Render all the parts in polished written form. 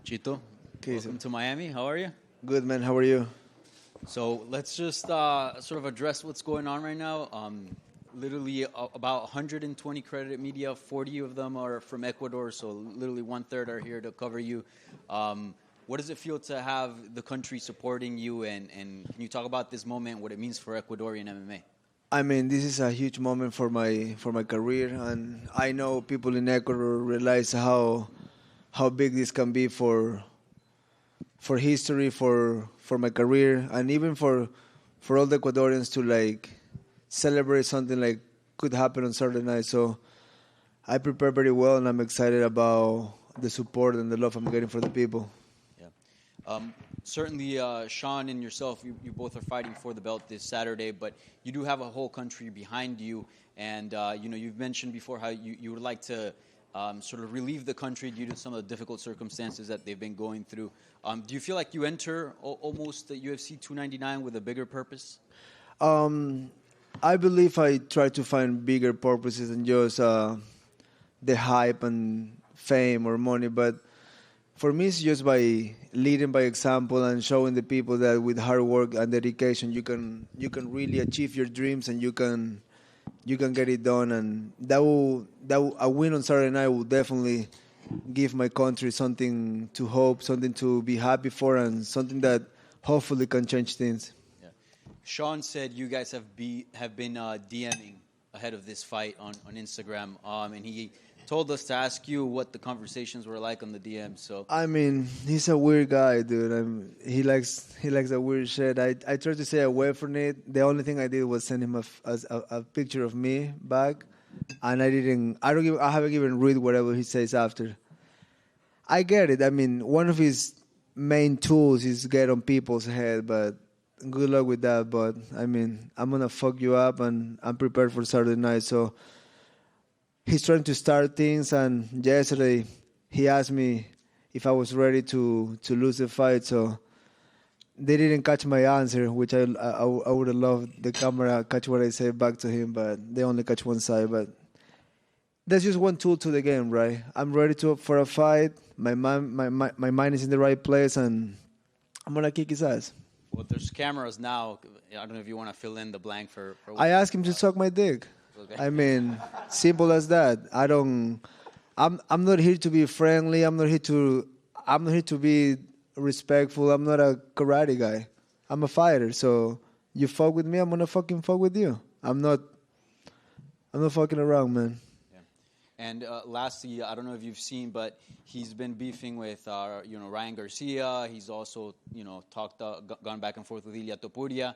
Chito, Okay, welcome to Miami. How are you? Good, man. How are you? So let's just sort of address what's going on right now. Literally about 120 credited media, 40 of them are from Ecuador, so literally one-third are here to cover you. What does it feel to have the country supporting you, and can you talk about this moment, what it means for Ecuadorian MMA? I mean, this is a huge moment for my career, and I know people in Ecuador realize how big this can be for history, for my career, and even for all the Ecuadorians to like celebrate something like could happen on Saturday night. So I prepare very well, and I'm excited about the support and the love I'm getting for the people. Yeah. Certainly, Sean and yourself, you both are fighting for the belt this Saturday, but you do have a whole country behind you. And, you've mentioned before how you would like to sort of relieve the country due to some of the difficult circumstances that they've been going through. Do you feel like you enter almost the UFC 299 with a bigger purpose? I believe I try to find bigger purposes than just the hype and fame or money, but for me, it's just by leading by example and showing the people that with hard work and dedication, you can really achieve your dreams, and you can get it done. And a win on Saturday night will definitely give my country something to hope, something to be happy for, and something that hopefully can change things. Yeah. Sean said you guys have been DMing ahead of this fight on Instagram, and he told us to ask you what the conversations were like on the DM. So I mean, he's a weird guy, dude. He likes that weird shit. I tried to stay away from it. The only thing I did was send him a picture of me back, and I haven't even read whatever he says after. I get it. I mean, one of his main tools is get on people's head, but good luck with that. But I mean, I'm gonna fuck you up, and I'm prepared for Saturday night. So he's trying to start things, and yesterday he asked me if I was ready to lose the fight. So they didn't catch my answer, which I would have loved the camera catch what I said back to him, but they only catch one side. But that's just one tool to the game, right? I'm ready for a fight. My mind is in the right place, and I'm gonna kick his ass. Well, there's cameras now. I don't know if you want to fill in the blank for I asked him to suck my dick. Okay. I mean, simple as that. I'm not here to be friendly. I'm not here to be respectful. I'm not a karate guy. I'm a fighter. So you fuck with me, I'm gonna fucking fuck with you. I'm not fucking around, man. Yeah. And lastly, I don't know if you've seen, but he's been beefing with Ryan Garcia. He's also gone back and forth with Ilia Topuria.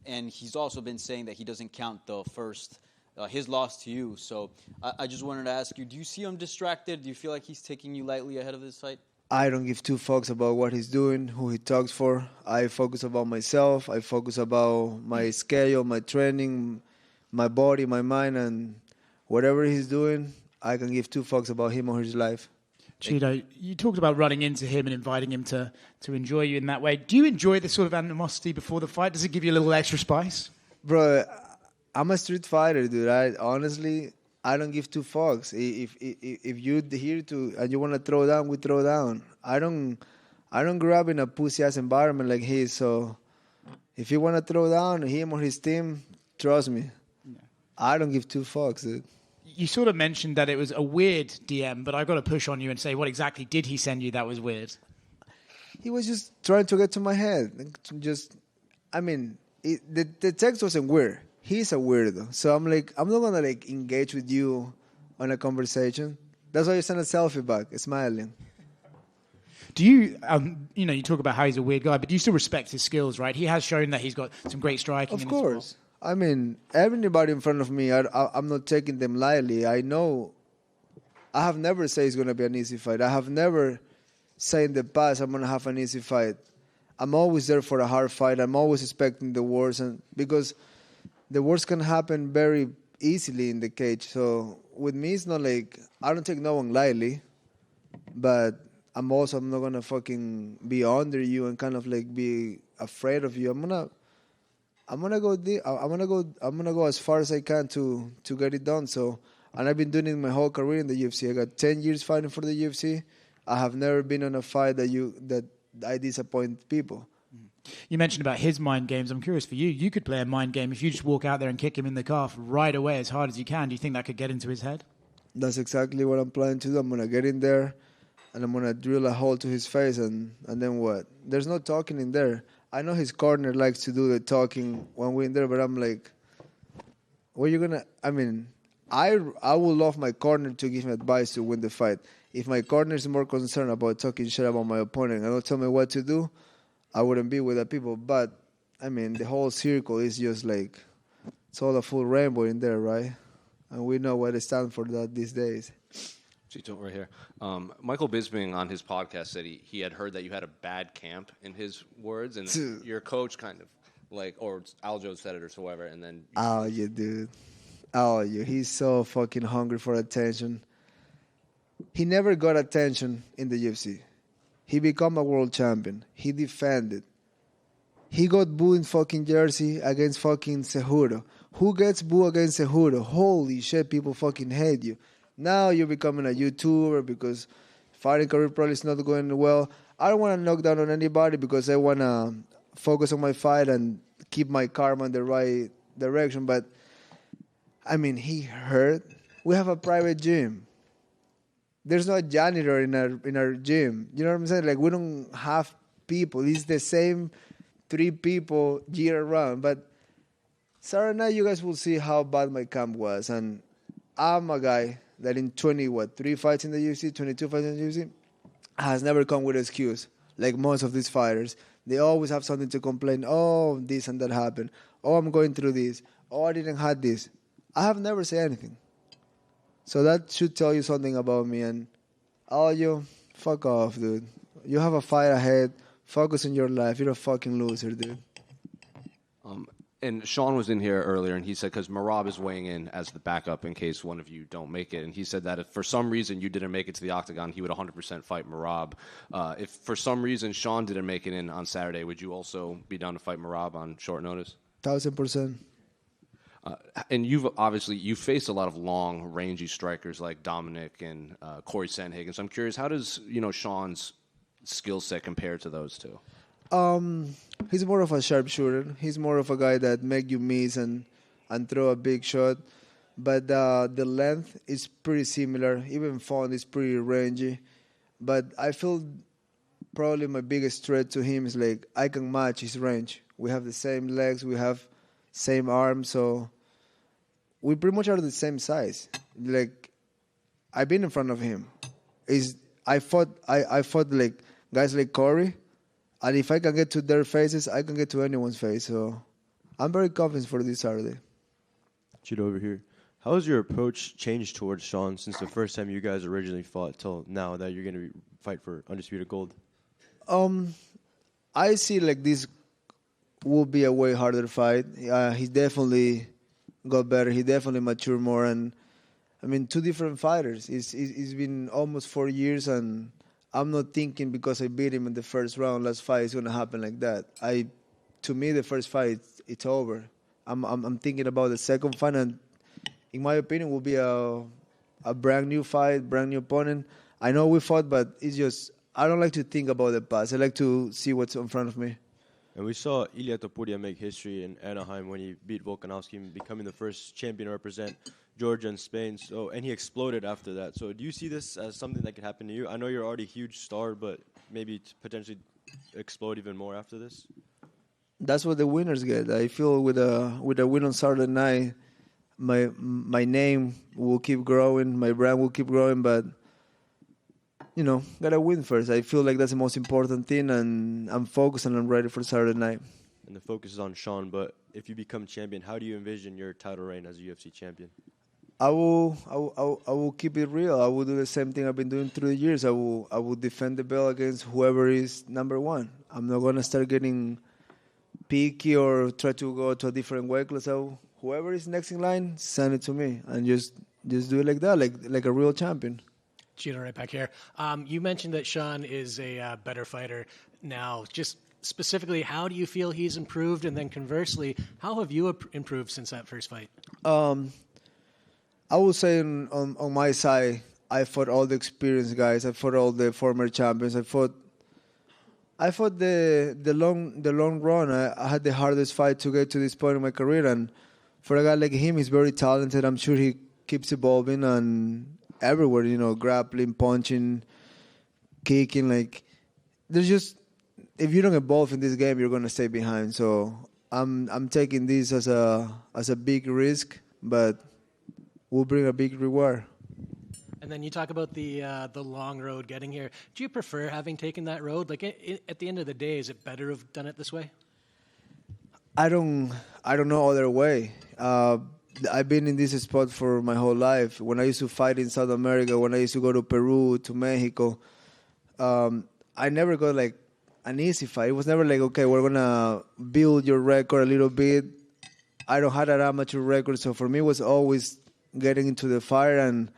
And he's also been saying that he doesn't count the first, his loss to you. So I just wanted to ask you, do you see him distracted? Do you feel like he's taking you lightly ahead of this fight? I don't give two fucks about what he's doing, who he talks for. I focus about myself. I focus about my schedule, my training, my body, my mind, and whatever he's doing, I can give two fucks about him or his life. Chito, you talked about running into him and inviting him to enjoy you in that way. Do you enjoy this sort of animosity before the fight? Does it give you a little extra spice? Bro, I'm a street fighter, dude. I don't give two fucks. If you're here to and you want to throw down, we throw down. I don't grow up in a pussy ass environment like his. So if you want to throw down him or his team, trust me, yeah. I don't give two fucks, dude. You sort of mentioned that it was a weird DM, but I've got to push on you and say, what exactly did he send you that was weird? He was just trying to get to my head. The text wasn't weird. He's a weirdo. So I'm like, I'm not going to engage with you on a conversation. That's why you send a selfie back, smiling. Do you, you talk about how he's a weird guy, but do you still respect his skills, right? He has shown that he's got some great striking. Of course. I mean, everybody in front of me, I'm not taking them lightly. I know I have never said it's going to be an easy fight. I have never said in the past I'm going to have an easy fight. I'm always there for a hard fight. I'm always expecting the worst, and because the worst can happen very easily in the cage. So with me, it's not like I don't take no one lightly, but I'm not going to fucking be under you and kind of like be afraid of you. I'm gonna go as far as I can to get it done. So, and I've been doing it my whole career in the UFC. I got 10 years fighting for the UFC. I have never been on a fight that I disappoint people. You mentioned about his mind games. I'm curious for you. You could play a mind game if you just walk out there and kick him in the calf right away as hard as you can. Do you think that could get into his head? That's exactly what I'm planning to do. I'm going to get in there, and I'm going to drill a hole to his face, and then what? There's no talking in there. I know his corner likes to do the talking when we're in there, but I'm like, what are you going to... I mean, I would love my corner to give me advice to win the fight. If my corner is more concerned about talking shit about my opponent and don't tell me what to do, I wouldn't be with the people. But, I mean, the whole circle is just like, it's all a full rainbow in there, right? And we know what it stands for that these days. Chito, right here. Michael Bisping on his podcast said he had heard that you had a bad camp, in his words, and your coach kind of, like, or Aljo said it or so whatever, and then... Oh, yeah, dude. Oh, yeah. He's so fucking hungry for attention. He never got attention in the UFC. He became a world champion. He defended. He got booed in fucking Jersey against fucking Cejudo. Who gets booed against Cejudo? Holy shit, people fucking hate you. Now you're becoming a YouTuber because fighting career probably is not going well. I don't want to knock down on anybody because I want to focus on my fight and keep my karma in the right direction. But, I mean, he hurt. We have a private gym. There's no janitor in our gym. You know what I'm saying? Like, we don't have people. It's the same 3 people year round. But Saturday night, you guys will see how bad my camp was. And I'm a guy that in 3 fights in the UFC, 22 fights in the UFC, has never come with an excuse. Like most of these fighters. They always have something to complain. Oh, this and that happened. Oh, I'm going through this. Oh, I didn't have this. I have never said anything. So that should tell you something about me. And all you, fuck off, dude. You have a fight ahead. Focus on your life. You're a fucking loser, dude. And Sean was in here earlier, and he said, because Merab is weighing in as the backup in case one of you don't make it, and he said that if for some reason you didn't make it to the octagon, he would 100% fight Merab. If for some reason Sean didn't make it in on Saturday, would you also be down to fight Merab on short notice? 1000%. And you faced a lot of long, rangy strikers like Dominic and Corey Sandhagen. So I'm curious, how does Sean's skill set compare to those two? He's more of a sharpshooter. He's more of a guy that make you miss and throw a big shot. But the length is pretty similar. Even Font is pretty rangy. But I feel probably my biggest threat to him is like I can match his range. We have the same legs. We have same arms. So we pretty much are the same size. Like I've been in front of him. I fought like guys like Corey. And if I can get to their faces, I can get to anyone's face. So I'm very confident for this Saturday. Chito over here. How has your approach changed towards Sean since the first time you guys originally fought till now that you're going to fight for Undisputed Gold? I see like this will be a way harder fight. He definitely got better. He definitely matured more. And, I mean, 2 different fighters. It's been almost 4 years, and I'm not thinking because I beat him in the first round, last fight, it's going to happen like that. To me, the first fight, it's over. I'm thinking about the second fight, and in my opinion, will be a brand new fight, brand new opponent. I know we fought, but it's just I don't like to think about the past. I like to see what's in front of me. And we saw Ilia Topuria make history in Anaheim when he beat Volkanovski, becoming the first champion to represent Georgia and Spain. And he exploded after that. So do you see this as something that could happen to you? I know you're already a huge star, but maybe potentially explode even more after this? That's what the winners get. I feel with a win on Saturday night, my name will keep growing, my brand will keep growing, but gotta win first. I feel like that's the most important thing, and I'm focused and I'm ready for Saturday night. And the focus is on Sean, but if you become champion, how do you envision your title reign as a UFC champion? I will keep it real. I will do the same thing I've been doing through the years. I will defend the belt against whoever is number 1. I'm not gonna start getting picky or try to go to a different weight class. So whoever is next in line, send it to me and just do it like that, like a real champion. Chito, right back here. You mentioned that Sean is a better fighter now. Just specifically, how do you feel he's improved? And then conversely, how have you improved since that first fight? I would say on my side, I fought all the experienced guys. I fought all the former champions. I fought the long run. I had the hardest fight to get to this point in my career, and for a guy like him, he's very talented. I'm sure he keeps evolving and everywhere. Grappling, punching, kicking. Like there's just if you don't evolve in this game, you're gonna stay behind. So I'm taking this as a big risk, but will bring a big reward. And then you talk about the long road getting here. Do you prefer having taken that road? Like at the end of the day, is it better to have done it this way? I don't know other way. I've been in this spot for my whole life. When I used to fight in South America, when I used to go to Peru, to Mexico, I never got like an easy fight. It was never like, okay, we're gonna build your record a little bit. I don't have an amateur record, so for me it was always getting into the fire and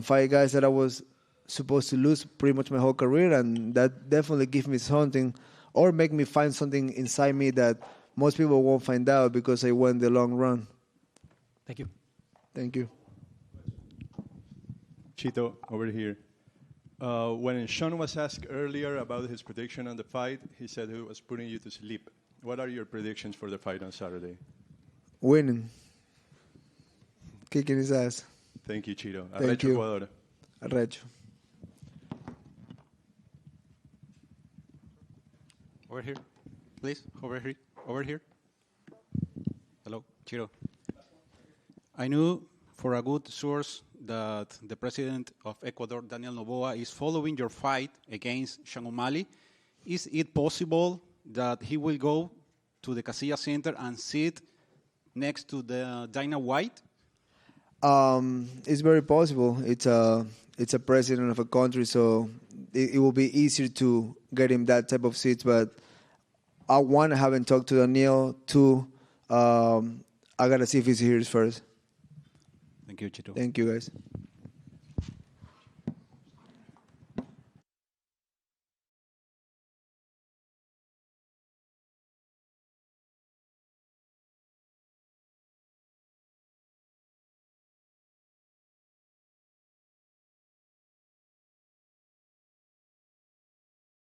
fight guys that I was supposed to lose pretty much my whole career, and that definitely gave me something or make me find something inside me that most people won't find out because I went the long run. Thank you. Thank you. Chito, over here. When Sean was asked earlier about his prediction on the fight, he said he was putting you to sleep. What are your predictions for the fight on Saturday? Winning. Kicking his ass. Thank you, Chito. Thank you. Ecuador. Arrecho. Over here, please. Over here. Over here. Hello, Chiro. I knew for a good source that the president of Ecuador, Daniel Noboa, is following your fight against Sean O'Malley. Is it possible that he will go to the Casilla Center and sit next to the Dana White? It's very possible. It's a president of a country, so it will be easier to get him that type of seats. But I haven't talked to Daniel. Two, I gotta see if he's here first. Thank you, Chito. Thank you, guys.